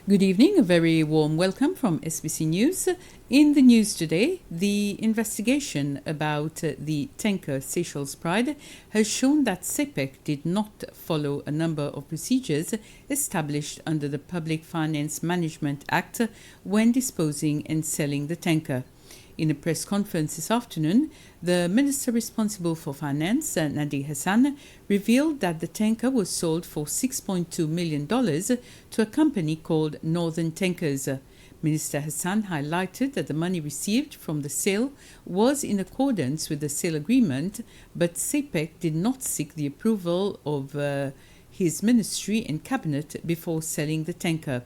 Good evening, a very warm welcome from SBC News. In the news today, the investigation about the tanker Seychelles Pride has shown that CEPEC did not follow a number of procedures established under the Public Finance Management Act when disposing and selling the tanker. In a press conference this afternoon, the Minister responsible for Finance, Nadi Hassan, revealed that the tanker was sold for $6.2 million to a company called Northern Tankers. Minister Hassan highlighted that the money received from the sale was in accordance with the sale agreement, but CEPEC did not seek the approval of his ministry and cabinet before selling the tanker.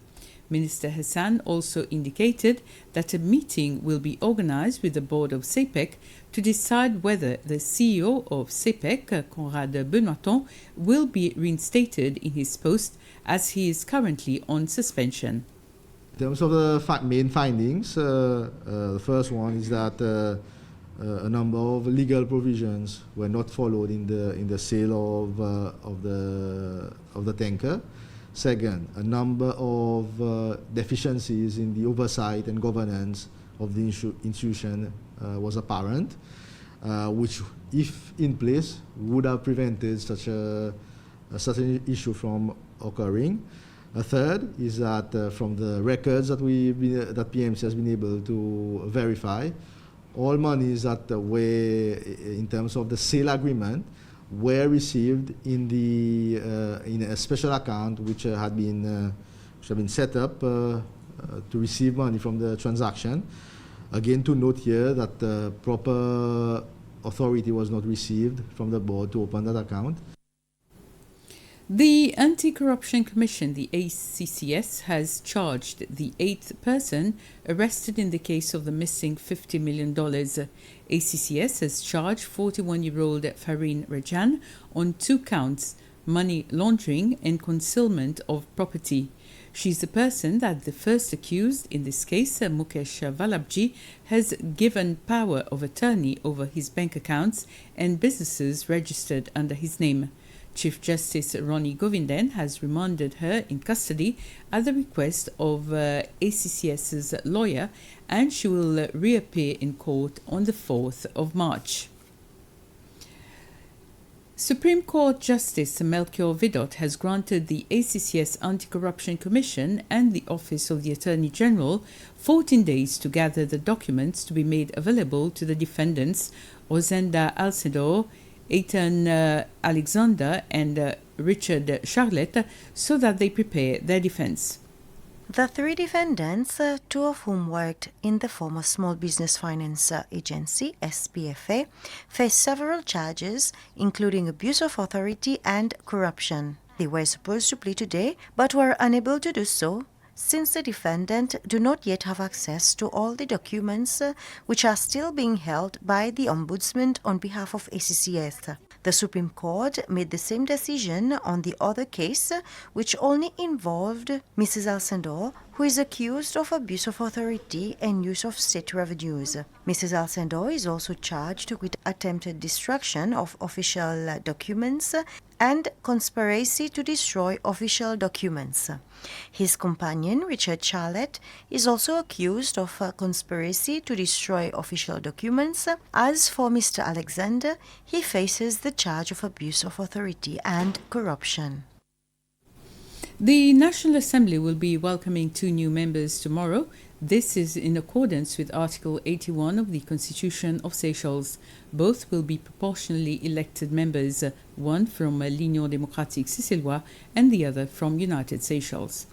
Minister Hassan also indicated that a meeting will be organized with the board of CEPEC to decide whether the CEO of CEPEC, Conrad Benoiton, will be reinstated in his post as he is currently on suspension. In terms of the main findings, the first one is that a number of legal provisions were not followed in the sale of the tanker. Second, a number of deficiencies in the oversight and governance of the institution was apparent, which, if in place, would have prevented such an issue from occurring. A third is that from the records that PMC has been able to verify, all monies that were, in terms of the sale agreement, were received in a special account which had been set up to receive money from the transaction. Again, to note here that the proper authority was not received from the board to open that account. The Anti-Corruption Commission, the ACCS, has charged the 8th person arrested in the case of the missing $50 million. ACCS has charged 41-year-old Farine Rajan on 2 counts, money laundering and concealment of property. She's the person that the first accused in this case, Mukesh Valabji, has given power of attorney over his bank accounts and businesses registered under his name. Chief Justice Ronnie Govindan has remanded her in custody at the request of ACCS's lawyer, and she will reappear in court on the 4th of March. Supreme Court Justice Melchior Vidot has granted the ACCS Anti-Corruption Commission and the Office of the Attorney General 14 days to gather the documents to be made available to the defendants Rosenda Alcedor, Ethan Alexander and Richard Charlotte, so that they prepare their defense. The 3 defendants, 2 of whom worked in the former Small Business Finance Agency, SPFA, face several charges, including abuse of authority and corruption. They were supposed to plead today, but were unable to do so, since the defendants do not yet have access to all the documents which are still being held by the Ombudsman on behalf of ACCS. The Supreme Court made the same decision on the other case, which only involved Mrs. Alcindor, who is accused of abuse of authority and use of state revenues. Mrs. Alcindor is also charged with attempted destruction of official documents and conspiracy to destroy official documents. His companion, Richard Charlotte, is also accused of conspiracy to destroy official documents. As for Mr. Alexander, he faces the charge of abuse of authority and corruption. The National Assembly will be welcoming 2 new members tomorrow. This is in accordance with Article 81 of the Constitution of Seychelles. Both will be proportionally elected members, one from l'Union démocratique Seychelloise and the other from United Seychelles.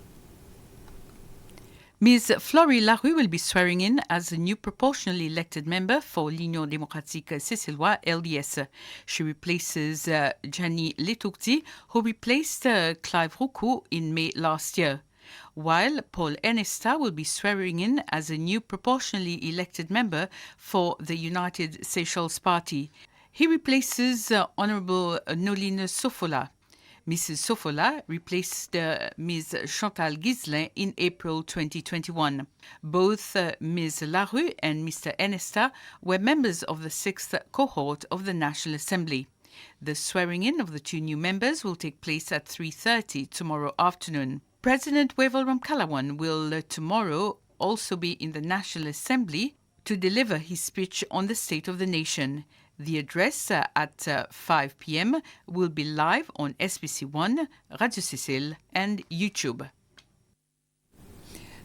Ms. Florie Larue will be swearing in as a new proportionally elected member for l'Union démocratique Seychelloise, LDS. She replaces Gianni Letourti, who replaced Clive Roucou in May last year, while Paul Ernesta will be swearing in as a new proportionally elected member for the United Seychelles Party. He replaces Honourable Noline Sofola. Mrs. Sofola replaced Ms. Chantal Ghislain in April 2021. Both Ms. Larue and Mr. Ernesta were members of the 6th cohort of the National Assembly. The swearing-in of the 2 new members will take place at 3:30 tomorrow afternoon. President Wavel Ramkalawan will tomorrow also be in the National Assembly to deliver his speech on the State of the Nation. The address at 5 p.m. will be live on SBC1, Radio Sicile and YouTube.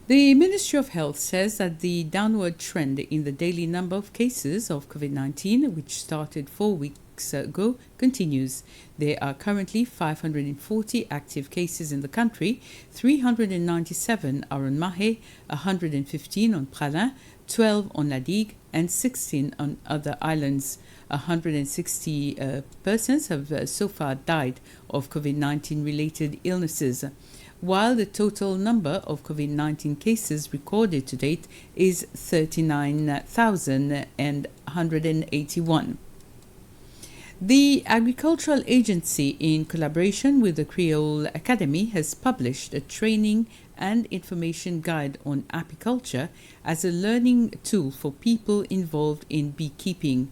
The Ministry of Health says that the downward trend in the daily number of cases of COVID-19, which started 4 weeks ago, continues. There are currently 540 active cases in the country. 397 are on Mahé, 115 on Praslin, 12 on La Digue, and 16 on other islands. 160 persons have so far died of COVID-19 related illnesses, while the total number of COVID-19 cases recorded to date is 39,181. The Agricultural Agency, in collaboration with the Creole Academy, has published a training and information guide on apiculture as a learning tool for people involved in beekeeping.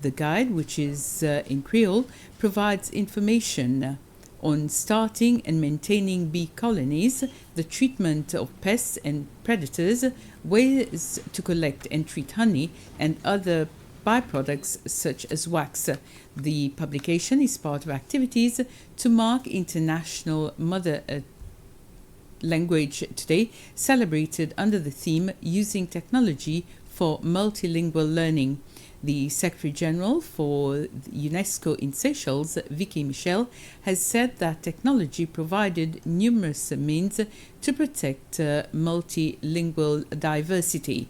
The guide, which is in Creole, provides information on starting and maintaining bee colonies, the treatment of pests and predators, ways to collect and treat honey, and other byproducts such as wax. The publication is part of activities to mark International Mother Language Day, celebrated under the theme Using Technology for Multilingual Learning. The Secretary General for UNESCO in Seychelles, Vicky Michel, has said that technology provided numerous means to protect multilingual diversity.